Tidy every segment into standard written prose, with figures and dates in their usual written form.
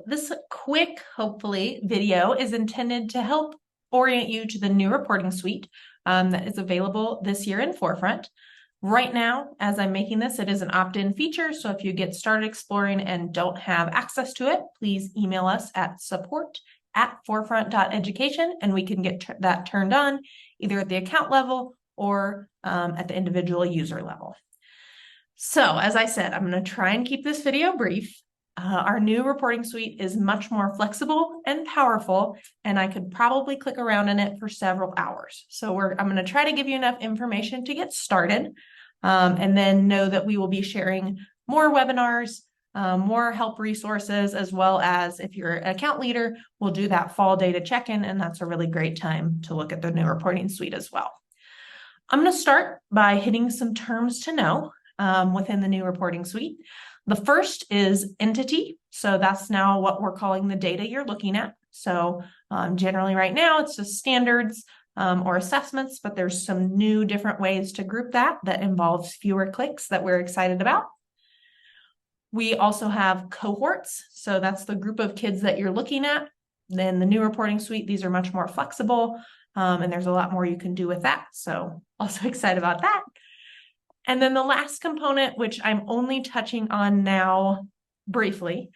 this quick, hopefully, video is intended to help orient you to the new reporting suite that is available this year in Forefront. Right now, as I'm making this, it is an opt-in feature. So if you get started exploring and don't have access to it, please email us at support@forefront.education and we can get that turned on either at the account level or at the individual user level. So as I said, I'm going to try and keep this video brief. Our new reporting suite is much more flexible and powerful, and I could probably click around in it for several hours. So I'm going to try to give you enough information to get started, and then know that we will be sharing more webinars, more help resources, as well as if you're an account leader, we'll do that fall data check-in, and that's a really great time to look at the new reporting suite as well. I'm going to start by hitting some terms to know within the new reporting suite. The first is entity. So that's now what we're calling the data you're looking at. So generally right now it's just standards or assessments, but there's some new different ways to group that involves fewer clicks that we're excited about. We also have cohorts. So that's the group of kids that you're looking at. Then the new reporting suite, these are much more flexible and there's a lot more you can do with that. So also excited about that. And then the last component, which I'm only touching on now briefly,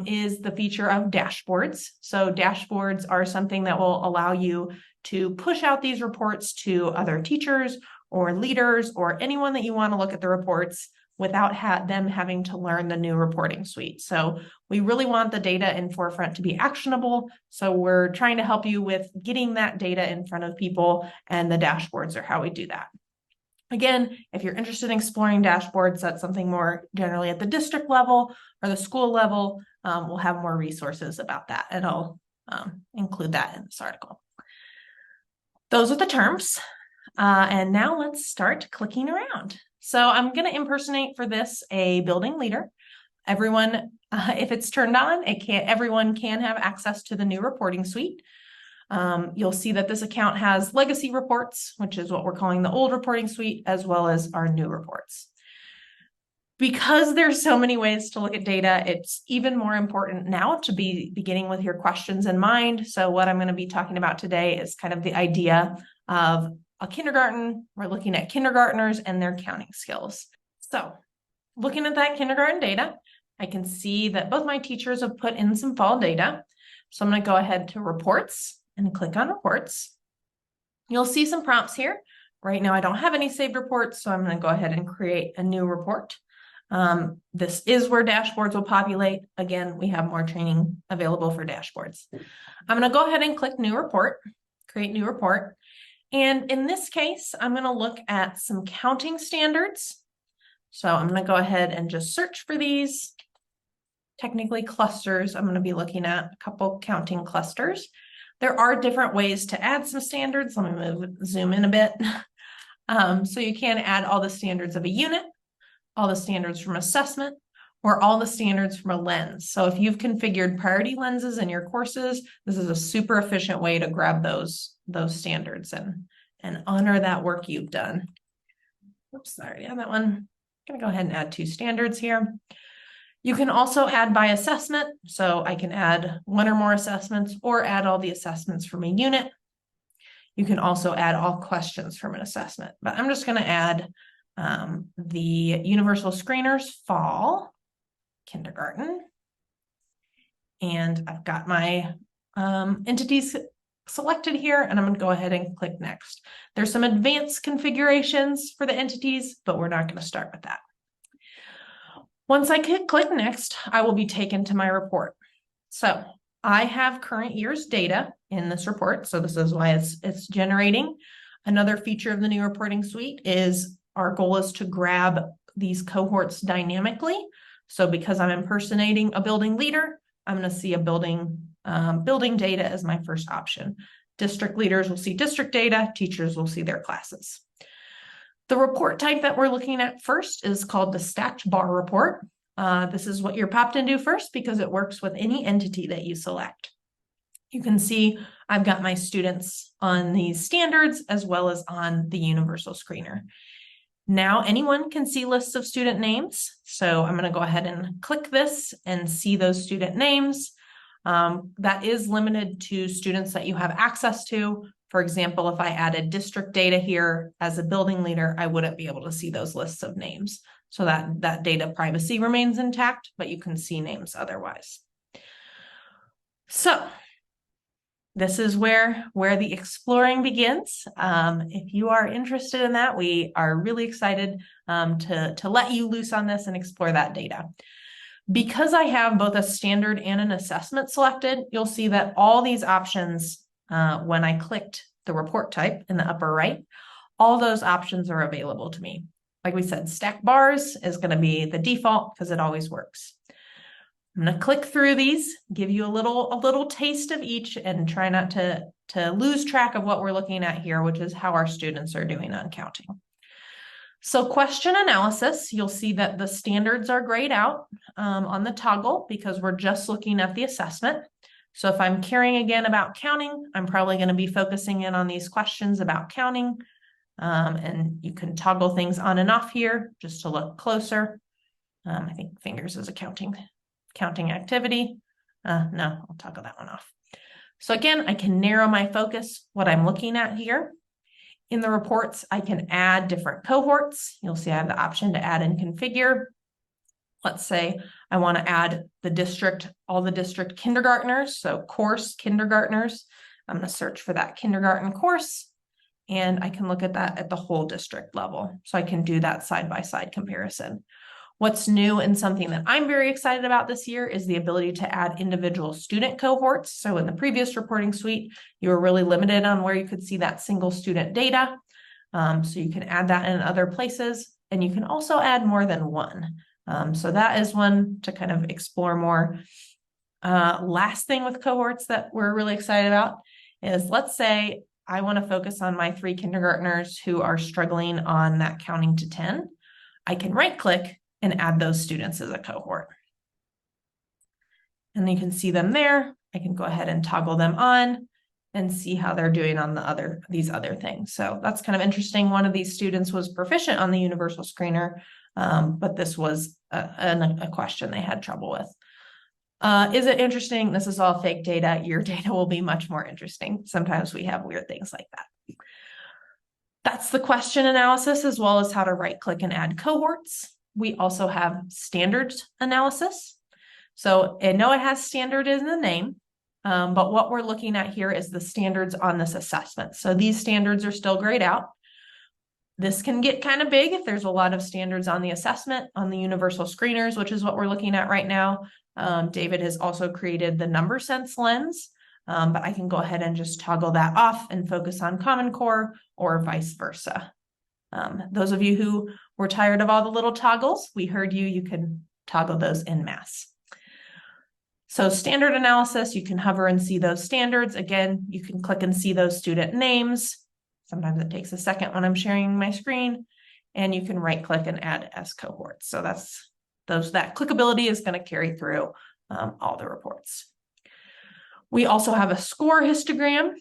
is the feature of dashboards. So dashboards are something that will allow you to push out these reports to other teachers or leaders or anyone that you want to look at the reports without them having to learn the new reporting suite. So we really want the data in Forefront to be actionable. So we're trying to help you with getting that data in front of people, and the dashboards are how we do that. Again, if you're interested in exploring dashboards, that's something more generally at the district level or the school level. We'll have more resources about that, and I'll include that in this article. Those are the terms. And now let's start clicking around. So I'm going to impersonate for this a building leader. Everyone, if it's turned on, everyone can have access to the new reporting suite. You'll see that this account has legacy reports, which is what we're calling the old reporting suite, as well as our new reports. Because there's so many ways to look at data, it's even more important now to be beginning with your questions in mind. So what I'm going to be talking about today is kind of the idea of a kindergarten. We're looking at kindergartners and their counting skills. So looking at that kindergarten data, I can see that both my teachers have put in some fall data. So I'm going to go ahead to reports and click on reports. You'll see some prompts here. Right now I don't have any saved reports, so I'm going to go ahead and create a new report. This is where dashboards will populate. Again, we have more training available for dashboards. I'm going to go ahead and click new report, create new report. And in this case, I'm going to look at some counting standards. So I'm going to go ahead and just search for these. Technically clusters, I'm going to be looking at a couple counting clusters. There are different ways to add some standards. Let me zoom in a bit. So you can add all the standards of a unit, all the standards from assessment, or all the standards from a lens. So if you've configured priority lenses in your courses, this is a super efficient way to grab those standards and honor that work you've done. Oops, sorry, yeah, that one. I'm going to go ahead and add 2 standards here. You can also add by assessment. So I can add 1 or more assessments or add all the assessments from a unit. You can also add all questions from an assessment, but I'm just going to add the Universal Screeners Fall Kindergarten. And I've got my entities selected here, and I'm going to go ahead and click next. There's some advanced configurations for the entities, but we're not going to start with that. Once I click next, I will be taken to my report. So I have current year's data in this report. So this is why it's generating. Another feature of the new reporting suite is our goal is to grab these cohorts dynamically. So because I'm impersonating a building leader, I'm going to see a building data as my first option. District leaders will see district data, teachers will see their classes. The report type that we're looking at first is called the stacked bar report. This is what you're popped into first because it works with any entity that you select. You can see I've got my students on these standards as well as on the universal screener. Now anyone can see lists of student names. So I'm going to go ahead and click this and see those student names. That is limited to students that you have access to. For example, if I added district data here as a building leader, I wouldn't be able to see those lists of names. So that data privacy remains intact, but you can see names otherwise. So this is where the exploring begins. If you are interested in that, we are really excited to let you loose on this and explore that data. Because I have both a standard and an assessment selected, you'll see that all these options, when I clicked the report type in the upper right, all those options are available to me. Like we said, stack bars is going to be the default because it always works. I'm going to click through these, give you a little taste of each, and try not to lose track of what we're looking at here, which is how our students are doing on counting. So question analysis, you'll see that the standards are grayed out on the toggle because we're just looking at the assessment. So if I'm caring again about counting, I'm probably going to be focusing in on these questions about counting. And you can toggle things on and off here just to look closer. I think fingers is a counting activity. No, I'll toggle that one off. So again, I can narrow my focus, what I'm looking at here. In the reports, I can add different cohorts. You'll see I have the option to add and configure. Let's say I want to add all the district kindergartners, so course kindergartners. I'm going to search for that kindergarten course, and I can look at that at the whole district level. So I can do that side-by-side comparison. What's new and something that I'm very excited about this year is the ability to add individual student cohorts. So in the previous reporting suite, you were really limited on where you could see that single student data. So you can add that in other places, and you can also add more than one. So that is one to kind of explore more. Last thing with cohorts that we're really excited about is, let's say I want to focus on my 3 kindergartners who are struggling on that counting to 10. I can right click and add those students as a cohort. And you can see them there. I can go ahead and toggle them on and see how they're doing on these other things. So that's kind of interesting. One of these students was proficient on the universal screener, but this was a question they had trouble with. Is it interesting? This is all fake data. Your data will be much more interesting. Sometimes we have weird things like that. That's the question analysis, as well as how to right click and add cohorts. We also have standards analysis. So I know it has standard in the name, but what we're looking at here is the standards on this assessment. So these standards are still grayed out. This can get kind of big if there's a lot of standards on the assessment, on the universal screeners, which is what we're looking at right now. David has also created the number sense lens, but I can go ahead and just toggle that off and focus on Common Core or vice versa. Those of you who were tired of all the little toggles, we heard you can toggle those en masse. So standard analysis, you can hover and see those standards. Again, you can click and see those student names. Sometimes it takes a second when I'm sharing my screen, and you can right click and add as cohorts. So that clickability is going to carry through all the reports. We also have a score histogram.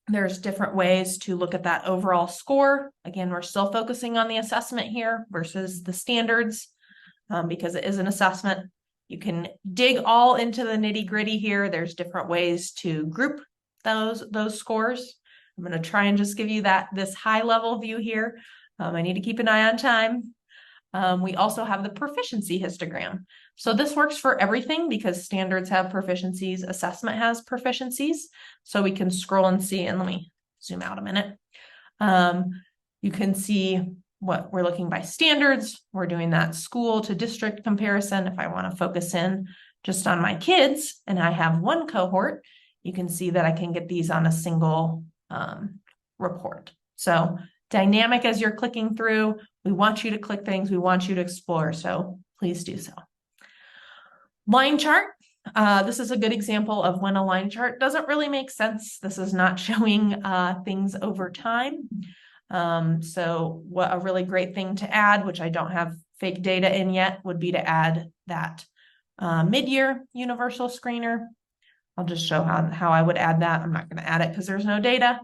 There's different ways to look at that overall score. Again, we're still focusing on the assessment here versus the standards because it is an assessment. You can dig all into the nitty-gritty here. There's different ways to group those scores. I'm going to try and just give you this high-level view here. I need to keep an eye on time. We also have the proficiency histogram. So this works for everything because standards have proficiencies, assessment has proficiencies. So we can scroll and see, and let me zoom out a minute. You can see what we're looking by standards. We're doing that school to district comparison. If I want to focus in just on my kids and I have one cohort, you can see that I can get these on a single report. So dynamic as you're clicking through. We want you to click things. We want you to explore. So please do so. Line chart. This is a good example of when a line chart doesn't really make sense. This is not showing things over time. So what a really great thing to add, which I don't have fake data in yet, would be to add that mid-year universal screener. I'll just show how I would add that. I'm not going to add it because there's no data,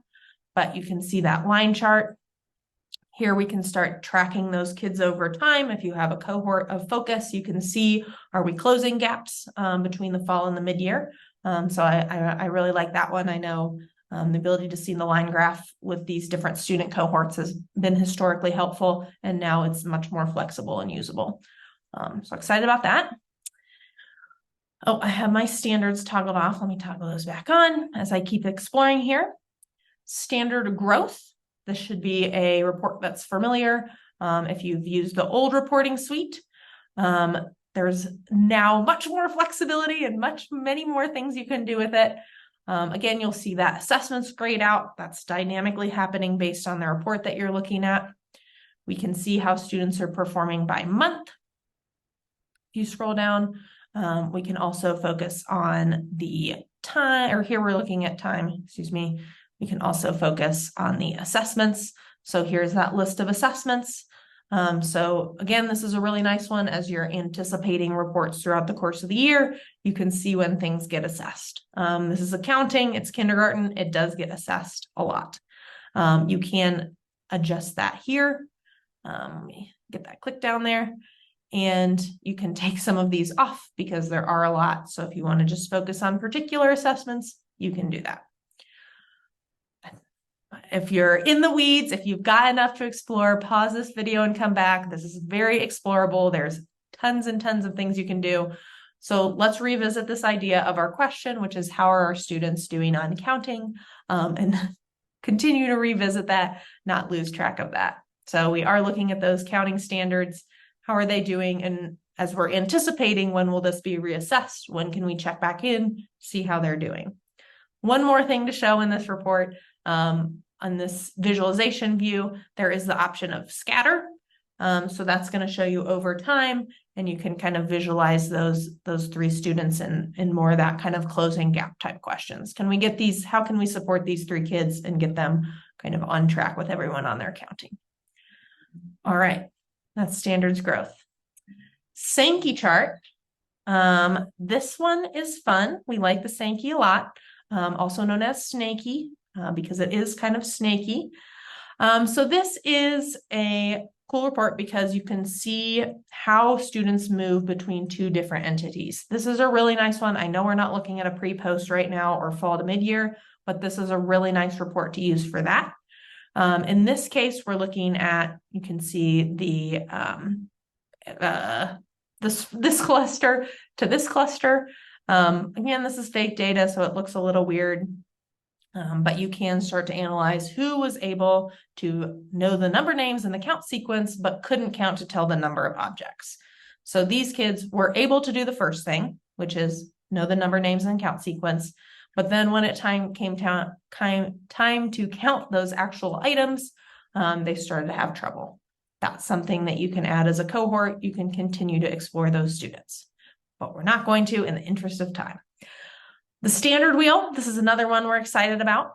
but you can see that line chart. Here we can start tracking those kids over time. If you have a cohort of focus, you can see, are we closing gaps between the fall and the mid-year? So I really like that one. I know the ability to see the line graph with these different student cohorts has been historically helpful, and now it's much more flexible and usable. So excited about that. Oh, I have my standards toggled off. Let me toggle those back on as I keep exploring here. Standard growth. This should be a report that's familiar. If you've used the old reporting suite, there's now much more flexibility and many more things you can do with it. Again, you'll see that assessments grayed out. That's dynamically happening based on the report that you're looking at. We can see how students are performing by month. If you scroll down, we can also focus on the time, or here we're looking at time, excuse me. We can also focus on the assessments. So here's that list of assessments. So again, this is a really nice one. As you're anticipating reports throughout the course of the year, you can see when things get assessed. This is accounting, it's kindergarten, it does get assessed a lot. You can adjust that here. Let me get that click down there. And you can take some of these off because there are a lot. So if you want to just focus on particular assessments, you can do that. If you're in the weeds, if you've got enough to explore, pause this video and come back. This is very explorable. There's tons and tons of things you can do. So let's revisit this idea of our question, which is how are our students doing on counting? And continue to revisit that, not lose track of that. So we are looking at those counting standards. How are they doing? And as we're anticipating, when will this be reassessed? When can we check back in, see how they're doing? One more thing to show in this report, on this visualization view, there is the option of scatter. So that's going to show you over time, and you can kind of visualize those three students in more of that kind of closing gap type questions. Can we get these, how can we support these three kids and get them kind of on track with everyone on their counting? All right. That's standards growth. Sankey chart. This one is fun. We like the Sankey a lot, also known as snaky, because it is kind of snaky. So this is a cool report because you can see how students move between two different entities. This is a really nice one. I know we're not looking at a pre-post right now or fall to mid-year, but this is a really nice report to use for that. In this case, we're looking at, you can see the this cluster to this cluster. Again, this is fake data, so it looks a little weird, but you can start to analyze who was able to know the number names in the count sequence, but couldn't count to tell the number of objects. So these kids were able to do the first thing, which is know the number names in count sequence. But then when it time to count those actual items, they started to have trouble. That's something that you can add as a cohort. You can continue to explore those students, but we're not going to in the interest of time. The standard wheel, this is another one we're excited about.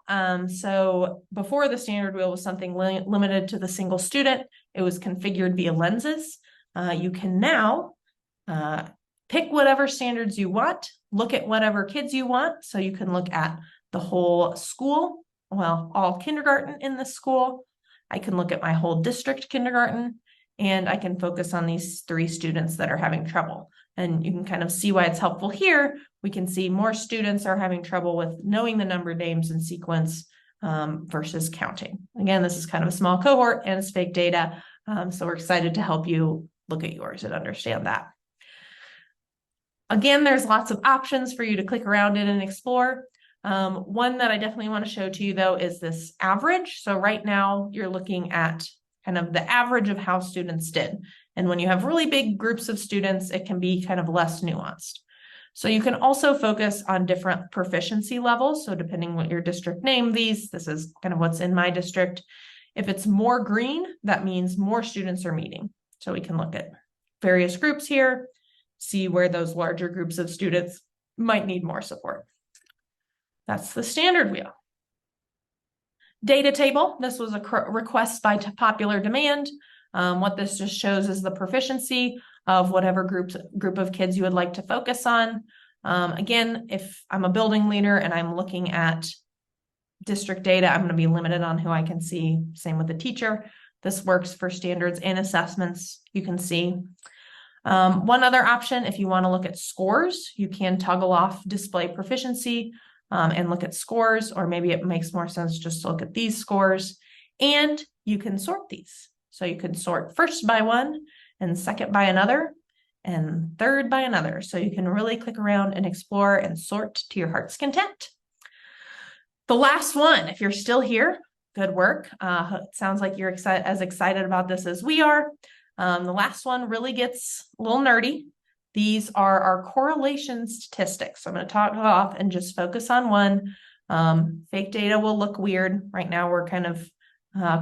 So before, the standard wheel was something limited to the single student. It was configured via lenses. You can now pick whatever standards you want, look at whatever kids you want. So you can look at the whole school, well, all kindergarten in the school. I can look at my whole district kindergarten, and I can focus on these three students that are having trouble. And you can kind of see why it's helpful here. We can see more students are having trouble with knowing the number names in sequence versus counting. Again, this is kind of a small cohort and it's fake data. So we're excited to help you look at yours and understand that. Again, there's lots of options for you to click around in and explore. One that I definitely want to show to you, though, is this average. So right now you're looking at kind of the average of how students did. And when you have really big groups of students, it can be kind of less nuanced. So you can also focus on different proficiency levels. So depending what your district named these, this is kind of what's in my district. If it's more green, that means more students are meeting. So we can look at various groups here, see where those larger groups of students might need more support. That's the standard wheel. Data table, this was a request by popular demand. What this just shows is the proficiency of whatever group of kids you would like to focus on. Again, if I'm a building leader and I'm looking at district data, I'm going to be limited on who I can see. Same with the teacher. This works for standards and assessments, you can see. One other option, if you want to look at scores, you can toggle off display proficiency and look at scores, or maybe it makes more sense just to look at these scores, and you can sort these. So you can sort first by one, and second by another, and third by another. So you can really click around and explore and sort to your heart's content. The last one, if you're still here, good work. It sounds like you're as excited about this as we are. The last one really gets a little nerdy. These are our correlation statistics. So I'm going to talk off and just focus on one. Fake data will look weird. Right now we're kind of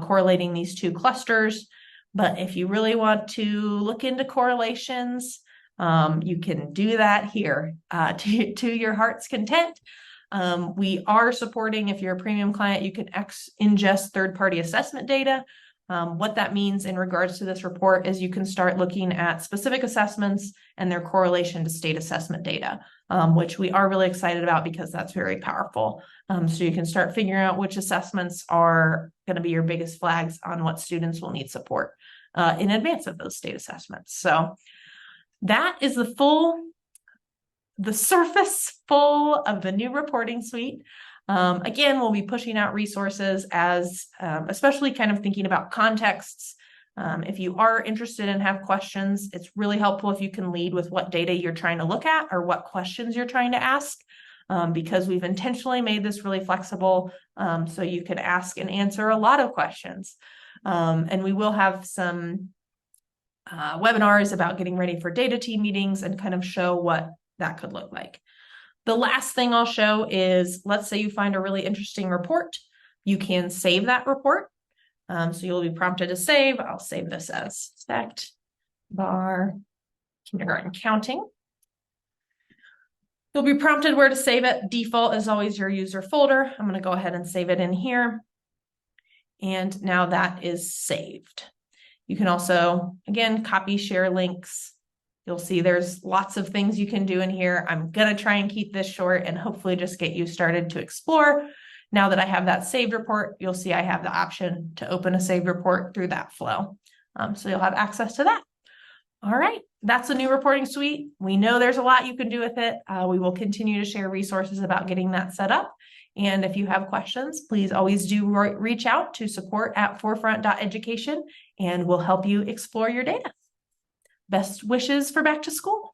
correlating these two clusters. But if you really want to look into correlations, you can do that here to your heart's content. We are supporting, if you're a premium client, you can ingest third-party assessment data. What that means in regards to this report is you can start looking at specific assessments and their correlation to state assessment data, which we are really excited about because that's very powerful. So you can start figuring out which assessments are going to be your biggest flags on what students will need support in advance of those state assessments. So that is the surface full of the new reporting suite. Again, we'll be pushing out resources as, especially kind of thinking about contexts. If you are interested and have questions, it's really helpful if you can lead with what data you're trying to look at or what questions you're trying to ask, because we've intentionally made this really flexible, so you can ask and answer a lot of questions. And we will have some webinars about getting ready for data team meetings and kind of show what that could look like. The last thing I'll show is, let's say you find a really interesting report. You can save that report. So you'll be prompted to save. I'll save this as stacked bar kindergarten counting. You'll be prompted where to save it. Default is always your user folder. I'm going to go ahead and save it in here. And now that is saved. You can also, again, copy, share links. You'll see there's lots of things you can do in here. I'm going to try and keep this short and hopefully just get you started to explore. Now that I have that saved report, you'll see I have the option to open a saved report through that flow. So you'll have access to that. All right, that's a new reporting suite. We know there's a lot you can do with it. We will continue to share resources about getting that set up. And if you have questions, please always do reach out to support@forefront.education, and we'll help you explore your data. Best wishes for back to school.